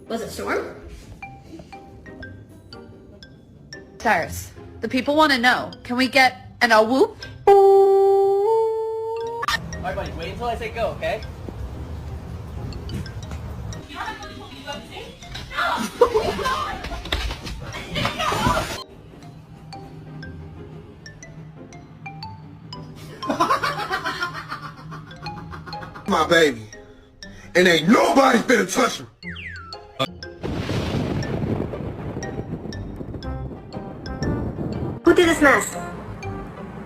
Was it Storm? Cyrus, the people want to know. Can we get an a whoop? Alright, buddy, wait until I say go, okay? My baby. And ain't nobody finna touch him. Who did this mess?